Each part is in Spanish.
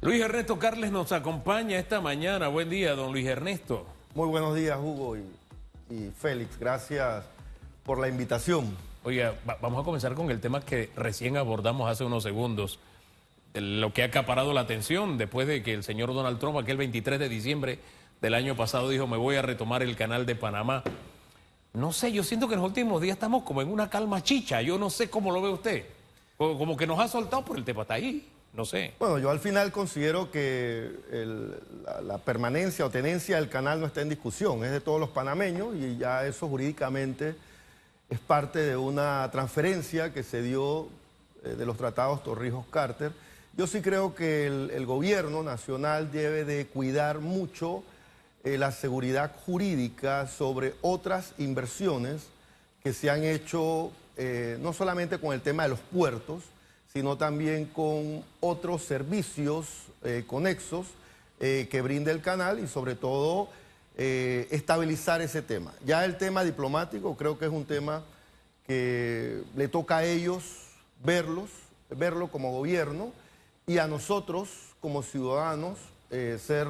Luis Ernesto Carles nos acompaña esta mañana. Buen día, don Luis Ernesto. Muy buenos días, Hugo y Félix. Gracias por la invitación. Oiga, vamos a comenzar con el tema que recién abordamos hace unos segundos. Lo que ha acaparado la atención después de que el señor Donald Trump, aquel 23 de diciembre del año pasado, dijo: me voy a retomar el canal de Panamá. No sé, yo siento que en los últimos días estamos como en una calma chicha. Yo no sé cómo lo ve usted. Como que nos ha soltado por el tema, está ahí. No sé. Bueno, yo al final considero que la permanencia o tenencia del canal no está en discusión, es de todos los panameños y ya eso jurídicamente es parte de una transferencia que se dio de los tratados Torrijos-Carter. Yo sí creo que el gobierno nacional debe de cuidar mucho la seguridad jurídica sobre otras inversiones que se han hecho no solamente con el tema de los puertos, sino también con otros servicios conexos que brinda el canal y sobre todo estabilizar ese tema. Ya el tema diplomático creo que es un tema que le toca a ellos verlo como gobierno y a nosotros como ciudadanos ser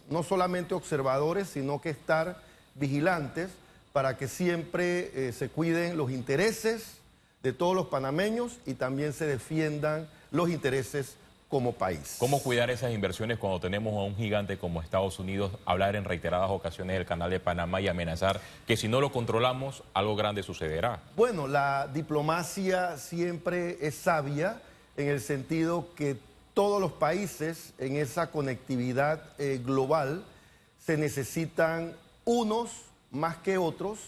no solamente observadores, sino que estar vigilantes para que siempre se cuiden los intereses de todos los panameños y también se defiendan los intereses como país. ¿Cómo cuidar esas inversiones cuando tenemos a un gigante como Estados Unidos hablar en reiteradas ocasiones del canal de Panamá y amenazar que si no lo controlamos algo grande sucederá? Bueno, la diplomacia siempre es sabia en el sentido que todos los países en esa conectividad global se necesitan unos más que otros,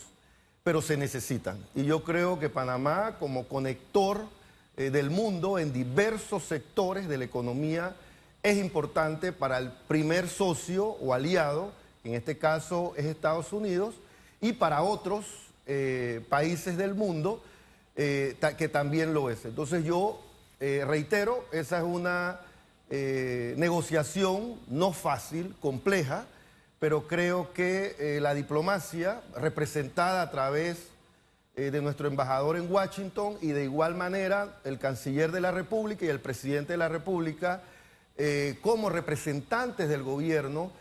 pero se necesitan. Y yo creo que Panamá, como conector del mundo en diversos sectores de la economía, es importante para el primer socio o aliado, en este caso es Estados Unidos, y para otros países del mundo que también lo es. Entonces yo reitero, esa es una negociación no fácil, compleja, pero creo que la diplomacia representada a través de nuestro embajador en Washington y de igual manera el canciller de la República y el presidente de la República, como representantes del gobierno,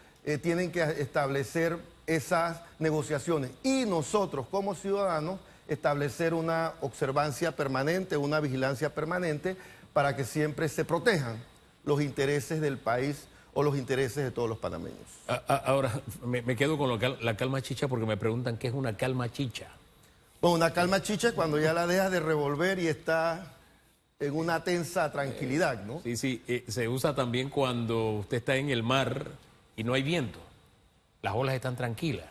tienen que establecer esas negociaciones y nosotros como ciudadanos establecer una observancia permanente, una vigilancia permanente para que siempre se protejan los intereses del país o los intereses de todos los panameños. Ahora, me quedo con la calma chicha porque me preguntan qué es una calma chicha. Bueno, una calma chicha es cuando ya la dejas de revolver y está en una tensa tranquilidad, ¿no? Sí, se usa también cuando usted está en el mar y no hay viento. Las olas están tranquilas.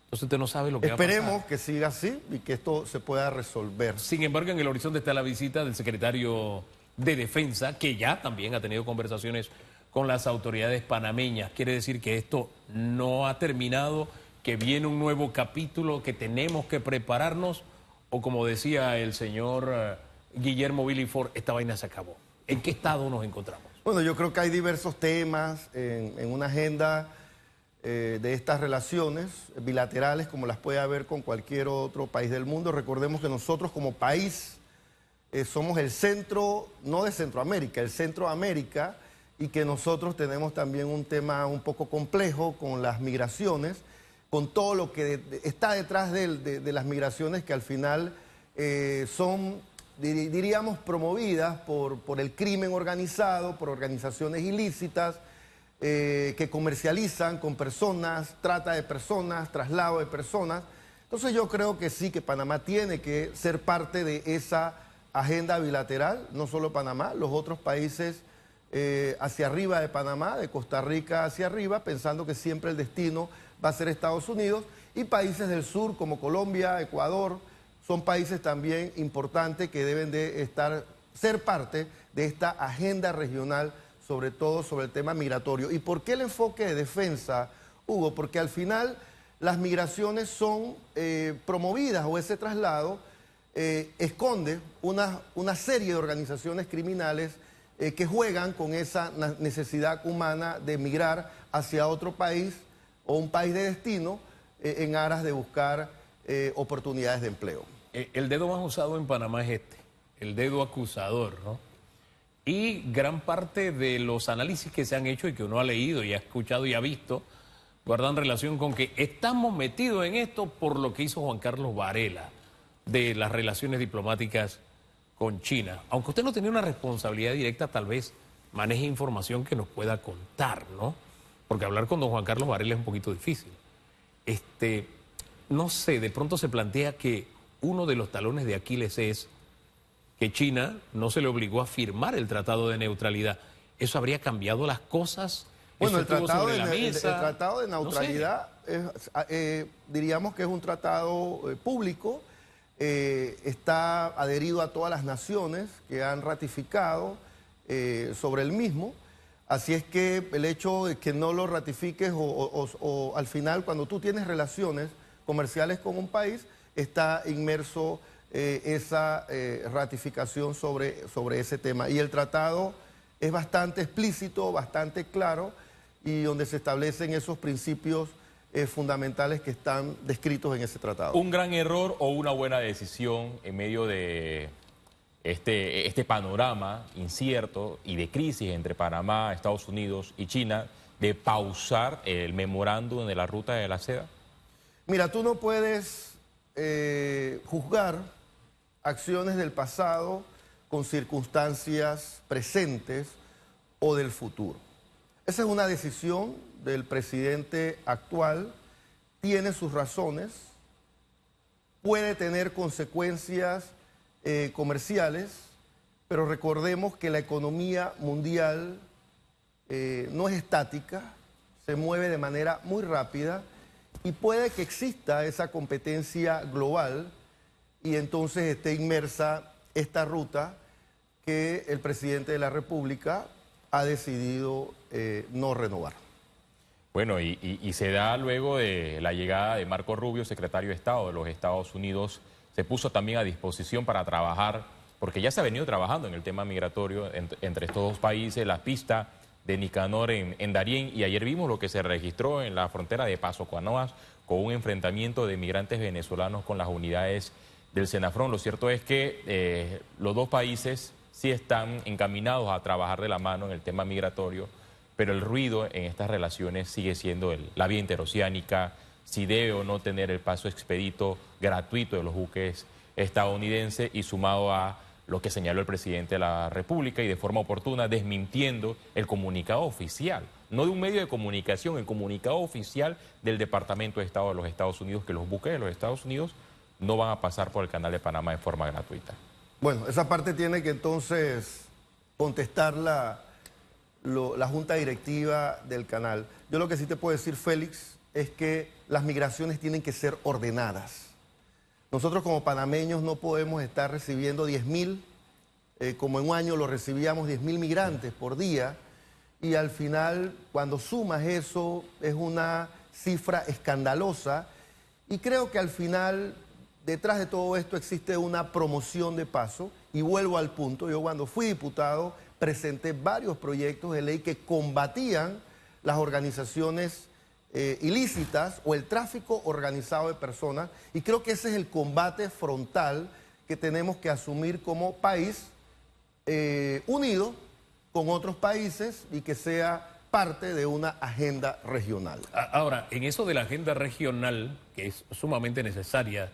Entonces usted no sabe lo que va a pasar. Esperemos que siga así y que esto se pueda resolver. Sin embargo, en el horizonte está la visita del secretario de Defensa, que ya también ha tenido conversaciones con las autoridades panameñas. Quiere decir que esto no ha terminado, que viene un nuevo capítulo, que tenemos que prepararnos, o como decía el señor Guillermo Billy Ford, esta vaina se acabó. ¿En qué estado nos encontramos? Bueno, yo creo que hay diversos temas en una agenda de estas relaciones bilaterales, como las puede haber con cualquier otro país del mundo. Recordemos que nosotros como país somos el centro, no de Centroamérica, el centro de América, y que nosotros tenemos también un tema un poco complejo con las migraciones, con todo lo que está detrás de las migraciones que al final son, diríamos, promovidas por el crimen organizado, por organizaciones ilícitas que comercializan con personas, trata de personas, traslado de personas. Entonces yo creo que sí, que Panamá tiene que ser parte de esa agenda bilateral, no solo Panamá, los otros países hacia arriba de Panamá, de Costa Rica hacia arriba, pensando que siempre el destino va a ser Estados Unidos, y países del sur como Colombia, Ecuador, son países también importantes que deben de ser parte de esta agenda regional, sobre todo sobre el tema migratorio. ¿Y por qué el enfoque de defensa, Hugo? Porque al final las migraciones son promovidas, o ese traslado esconde una serie de organizaciones criminales que juegan con esa necesidad humana de migrar hacia otro país o un país de destino en aras de buscar oportunidades de empleo. El dedo más usado en Panamá es el dedo acusador, ¿no? Y gran parte de los análisis que se han hecho y que uno ha leído y ha escuchado y ha visto guardan relación con que estamos metidos en esto por lo que hizo Juan Carlos Varela de las relaciones diplomáticas con China. Aunque usted no tenía una responsabilidad directa, tal vez maneje información que nos pueda contar, ¿no? Porque hablar con don Juan Carlos Varela es un poquito difícil. No sé, de pronto se plantea que uno de los talones de Aquiles es que China no se le obligó a firmar el Tratado de Neutralidad. ¿Eso habría cambiado las cosas? Bueno, ¿Eso el estuvo Tratado sobre la mesa? el Tratado de No sé. Neutralidad diríamos que es un tratado público, está adherido a todas las naciones que han ratificado sobre el mismo. Así es que el hecho de que no lo ratifiques o al final cuando tú tienes relaciones comerciales con un país, está inmerso esa ratificación sobre ese tema. Y el tratado es bastante explícito, bastante claro, y donde se establecen esos principios fundamentales que están descritos en ese tratado. ¿Un gran error o una buena decisión en medio de este panorama incierto y de crisis entre Panamá, Estados Unidos y China, de pausar el memorándum de la ruta de la seda? Mira, tú no puedes juzgar acciones del pasado con circunstancias presentes o del futuro. Esa es una decisión del presidente actual, tiene sus razones, puede tener consecuencias comerciales, pero recordemos que la economía mundial no es estática, se mueve de manera muy rápida y puede que exista esa competencia global y entonces esté inmersa esta ruta que el presidente de la República ha decidido no renovar. Bueno, y se da luego de la llegada de Marco Rubio, secretario de Estado de los Estados Unidos, se puso también a disposición para trabajar, porque ya se ha venido trabajando en el tema migratorio entre estos dos países, la pista de Nicanor en Darién, y ayer vimos lo que se registró en la frontera de Paso Canoas con un enfrentamiento de migrantes venezolanos con las unidades del Senafrón. Lo cierto es que los dos países sí están encaminados a trabajar de la mano en el tema migratorio, pero el ruido en estas relaciones sigue siendo la vía interoceánica, si debe o no tener el paso expedito gratuito de los buques estadounidenses, y sumado a lo que señaló el presidente de la República y de forma oportuna desmintiendo el comunicado oficial, no de un medio de comunicación, el comunicado oficial del Departamento de Estado de los Estados Unidos, que los buques de los Estados Unidos no van a pasar por el Canal de Panamá de forma gratuita. Bueno, esa parte tiene que entonces contestar la Junta Directiva del canal. Yo lo que sí te puedo decir, Félix, es que las migraciones tienen que ser ordenadas. Nosotros como panameños no podemos estar recibiendo 10.000, como en un año lo recibíamos 10.000 migrantes por día, y al final cuando sumas eso es una cifra escandalosa, y creo que al final detrás de todo esto existe una promoción de paso, y vuelvo al punto, yo cuando fui diputado presenté varios proyectos de ley que combatían las organizaciones ilícitas o el tráfico organizado de personas, y creo que ese es el combate frontal que tenemos que asumir como país unido con otros países y que sea parte de una agenda regional. Ahora, en eso de la agenda regional, que es sumamente necesaria,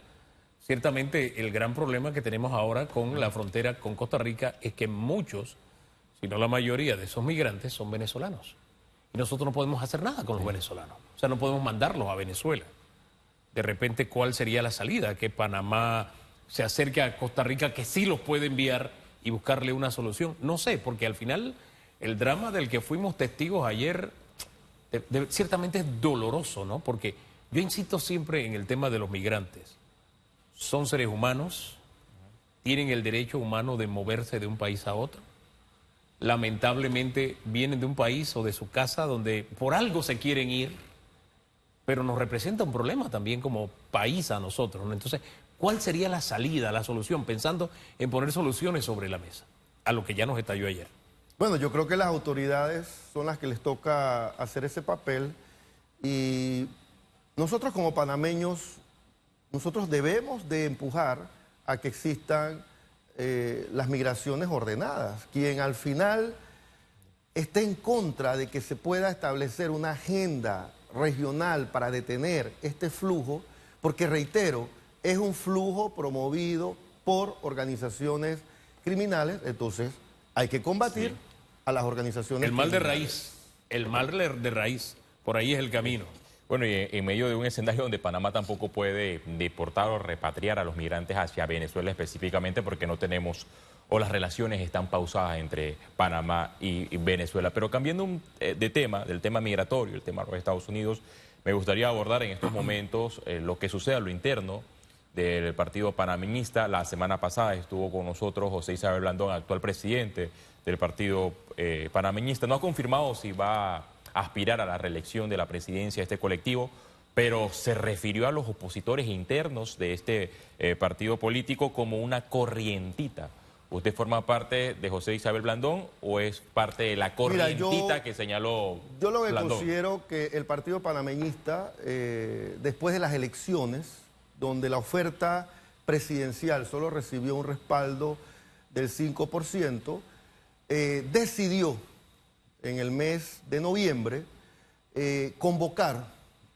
ciertamente el gran problema que tenemos ahora con la frontera con Costa Rica es que muchos, si no la mayoría de esos migrantes son venezolanos. Y nosotros no podemos hacer nada con los venezolanos. O sea, no podemos mandarlos a Venezuela. De repente, ¿cuál sería la salida? Que Panamá se acerque a Costa Rica, que sí los puede enviar y buscarle una solución. No sé, porque al final el drama del que fuimos testigos ayer ciertamente es doloroso, ¿no? Porque yo insisto siempre en el tema de los migrantes. Son seres humanos, tienen el derecho humano de moverse de un país a otro. Lamentablemente vienen de un país o de su casa donde por algo se quieren ir, pero nos representa un problema también como país a nosotros, ¿no? Entonces, ¿cuál sería la salida, la solución? Pensando en poner soluciones sobre la mesa, a lo que ya nos estalló ayer. Bueno, yo creo que las autoridades son las que les toca hacer ese papel, y nosotros como panameños, nosotros debemos de empujar a que existan las migraciones ordenadas. Quien al final esté en contra de que se pueda establecer una agenda regional para detener este flujo, porque reitero, es un flujo promovido por organizaciones criminales, entonces hay que combatir a las organizaciones El mal de criminales. raíz, el mal de raíz, por ahí es el camino. Bueno, y en medio de un escenario donde Panamá tampoco puede deportar o repatriar a los migrantes hacia Venezuela específicamente porque no tenemos o las relaciones están pausadas entre Panamá y Venezuela. Pero cambiando de tema, del tema migratorio, el tema de los Estados Unidos, me gustaría abordar en estos momentos lo que sucede a lo interno del partido panameñista. La semana pasada estuvo con nosotros José Isabel Blandón, actual presidente del partido panameñista. No ha confirmado si va a aspirar a la reelección de la presidencia de este colectivo, pero se refirió a los opositores internos de este partido político como una corrientita. ¿Usted forma parte de José Isabel Blandón o es parte de la corrientita que señaló Yo lo que Blandón? considero que el partido panameñista, después de las elecciones, donde la oferta presidencial solo recibió un respaldo del 5%, decidió en el mes de noviembre convocar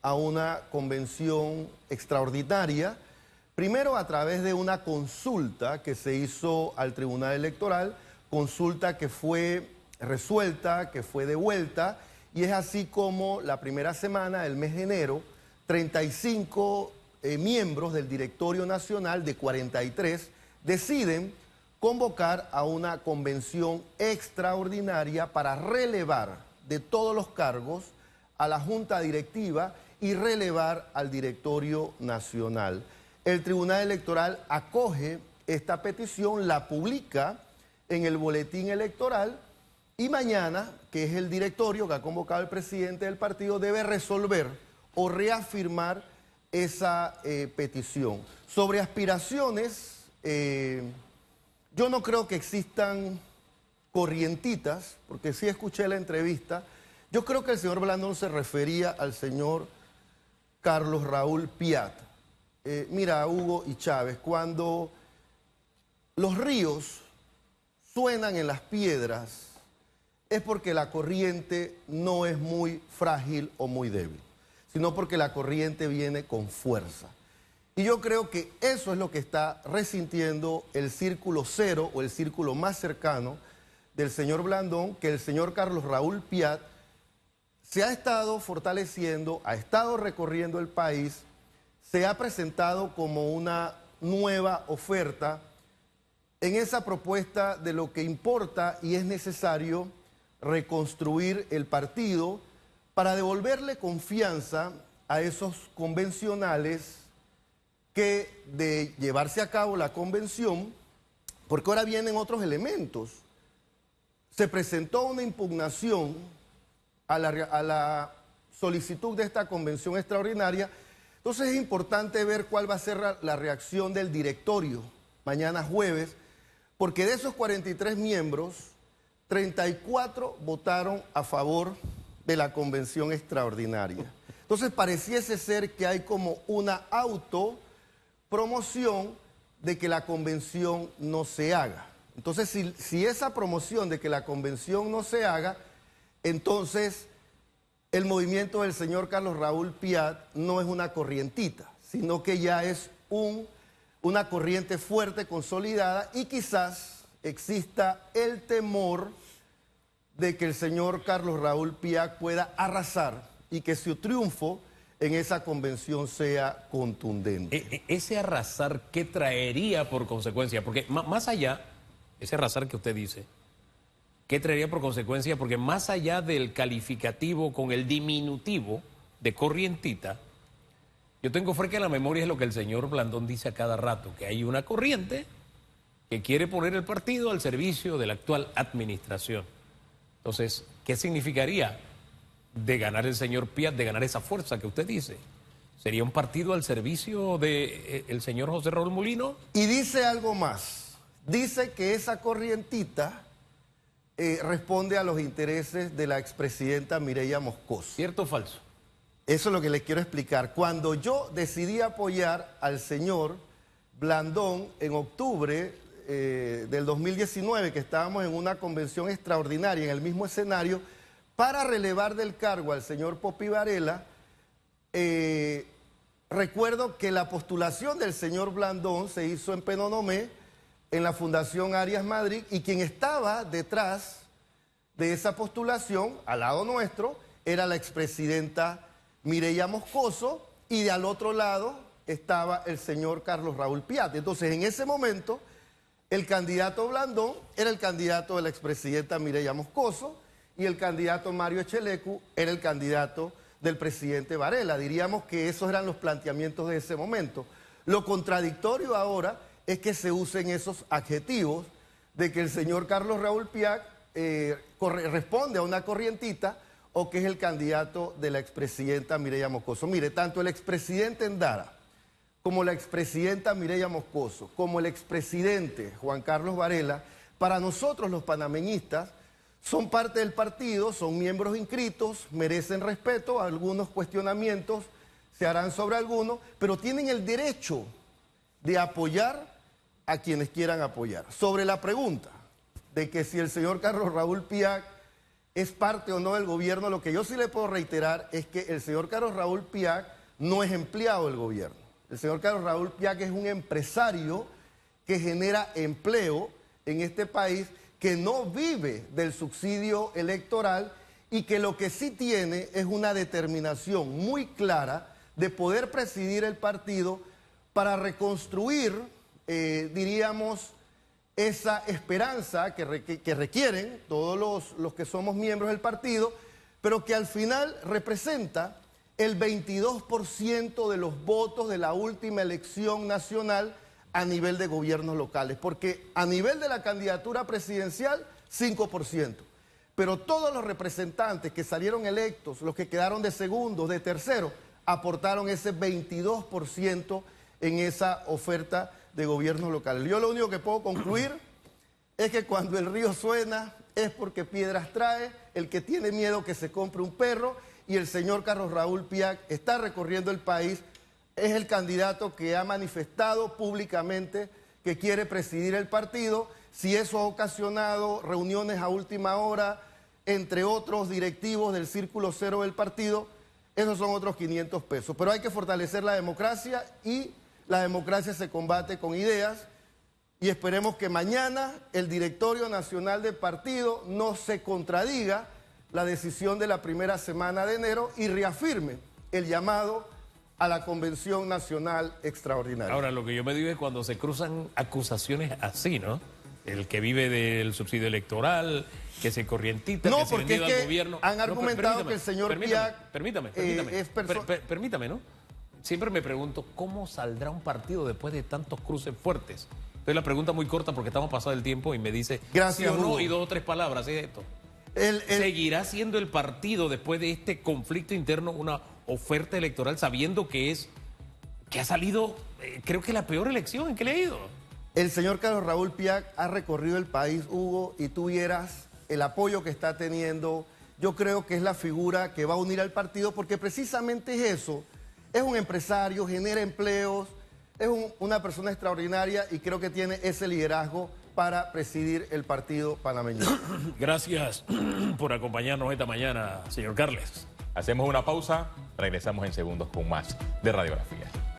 a una convención extraordinaria, primero a través de una consulta que se hizo al Tribunal Electoral, consulta que fue resuelta, que fue devuelta, y es así como la primera semana del mes de enero, 35 miembros del Directorio Nacional de 43 deciden convocar a una convención extraordinaria para relevar de todos los cargos a la Junta Directiva y relevar al Directorio Nacional. El Tribunal Electoral acoge esta petición, la publica en el boletín electoral y mañana, que es el directorio que ha convocado el presidente del partido, debe resolver o reafirmar esa petición. Sobre aspiraciones, yo no creo que existan corrientitas, porque sí escuché la entrevista. Yo creo que el señor Blandón se refería al señor Carlos Raúl Piat. Mira, Hugo y Chávez, cuando los ríos suenan en las piedras, es porque la corriente no es muy frágil o muy débil, sino porque la corriente viene con fuerza. Y yo creo que eso es lo que está resintiendo el círculo cero o el círculo más cercano del señor Blandón, que el señor Carlos Raúl Piat se ha estado fortaleciendo, ha estado recorriendo el país, se ha presentado como una nueva oferta en esa propuesta de lo que importa y es necesario reconstruir el partido para devolverle confianza a esos convencionales que de llevarse a cabo la convención, porque ahora vienen otros elementos. Se presentó una impugnación a la solicitud de esta convención extraordinaria, entonces es importante ver cuál va a ser la reacción del directorio mañana jueves, porque de esos 43 miembros, 34 votaron a favor de la convención extraordinaria. Entonces pareciese ser que hay como una autopromoción de que la convención no se haga. Entonces si esa promoción de que la convención no se haga, entonces el movimiento del señor Carlos Raúl Piat no es una corrientita, sino que ya es una corriente fuerte, consolidada, y quizás exista el temor de que el señor Carlos Raúl Piat pueda arrasar y que su triunfo en esa convención sea contundente. Ese arrasar, ¿qué traería por consecuencia? Porque más allá, ese arrasar que usted dice, ¿qué traería por consecuencia? Porque más allá del calificativo con el diminutivo de corrientita, yo tengo fresca en la memoria es lo que el señor Blandón dice a cada rato, que hay una corriente que quiere poner el partido al servicio de la actual administración. Entonces, ¿qué significaría de ganar el señor Piat, de ganar esa fuerza que usted dice? ¿Sería un partido al servicio del señor José Raúl Mulino? Y dice algo más, dice que esa corrientita responde a los intereses de la expresidenta Mireya Moscoso. ¿Cierto o falso? Eso es lo que les quiero explicar. Cuando yo decidí apoyar al señor Blandón en octubre del 2019, que estábamos en una convención extraordinaria en el mismo escenario, para relevar del cargo al señor Popi Varela, recuerdo que la postulación del señor Blandón se hizo en Penonomé, en la Fundación Arias Madrid, y quien estaba detrás de esa postulación, al lado nuestro, era la expresidenta Mireya Moscoso, y de al otro lado estaba el señor Carlos Raúl Piat. Entonces, en ese momento, el candidato Blandón era el candidato de la expresidenta Mireya Moscoso, y el candidato Mario Echelecu era el candidato del presidente Varela. Diríamos que esos eran los planteamientos de ese momento. Lo contradictorio ahora es que se usen esos adjetivos de que el señor Carlos Raúl Piat responde a una corrientita o que es el candidato de la expresidenta Mireya Moscoso. Mire, tanto el expresidente Endara como la expresidenta Mireya Moscoso, como el expresidente Juan Carlos Varela, para nosotros los panameñistas, son parte del partido, son miembros inscritos, merecen respeto, algunos cuestionamientos se harán sobre algunos, pero tienen el derecho de apoyar a quienes quieran apoyar. Sobre la pregunta de que si el señor Carlos Raúl Piat es parte o no del gobierno, lo que yo sí le puedo reiterar es que el señor Carlos Raúl Piat no es empleado del gobierno. El señor Carlos Raúl Piat es un empresario que genera empleo en este país, que no vive del subsidio electoral y que lo que sí tiene es una determinación muy clara de poder presidir el partido para reconstruir, diríamos, esa esperanza que requieren todos los que somos miembros del partido, pero que al final representa el 22% de los votos de la última elección nacional a nivel de gobiernos locales, porque a nivel de la candidatura presidencial, 5%. Pero todos los representantes que salieron electos, los que quedaron de segundo, de tercero, aportaron ese 22% en esa oferta de gobiernos locales. Yo lo único que puedo concluir es que cuando el río suena es porque piedras trae, el que tiene miedo que se compre un perro, y el señor Carlos Raúl Piat está recorriendo el país. Es el candidato que ha manifestado públicamente que quiere presidir el partido. Si eso ha ocasionado reuniones a última hora entre otros directivos del círculo cero del partido, esos son otros 500 pesos. Pero hay que fortalecer la democracia, y la democracia se combate con ideas, y esperemos que mañana el Directorio Nacional del Partido no se contradiga la decisión de la primera semana de enero y reafirme el llamado a la Convención Nacional Extraordinaria. Ahora, lo que yo me digo es cuando se cruzan acusaciones así, ¿no? El que vive del subsidio electoral, que se corrientita, no, que se porque es vendido que al gobierno. han argumentado que el señor Piat... Permítame, ¿no? Siempre me pregunto, ¿cómo saldrá un partido después de tantos cruces fuertes? Entonces la pregunta muy corta, porque estamos pasado el tiempo, y me dice, gracias, sí o no, Hugo. y 2 o 3 palabras, es esto. ¿Seguirá siendo el partido después de este conflicto interno una oferta electoral, sabiendo que ha salido, creo que la peor elección en que le ha ido? El señor Carlos Raúl Piat ha recorrido el país, Hugo, y tú vieras el apoyo que está teniendo. Yo creo que es la figura que va a unir al partido, porque precisamente es eso. Es un empresario, genera empleos, es una persona extraordinaria, y creo que tiene ese liderazgo para presidir el partido panameño. Gracias por acompañarnos esta mañana, señor Carles. Hacemos una pausa, regresamos en segundos con más de Radiografía.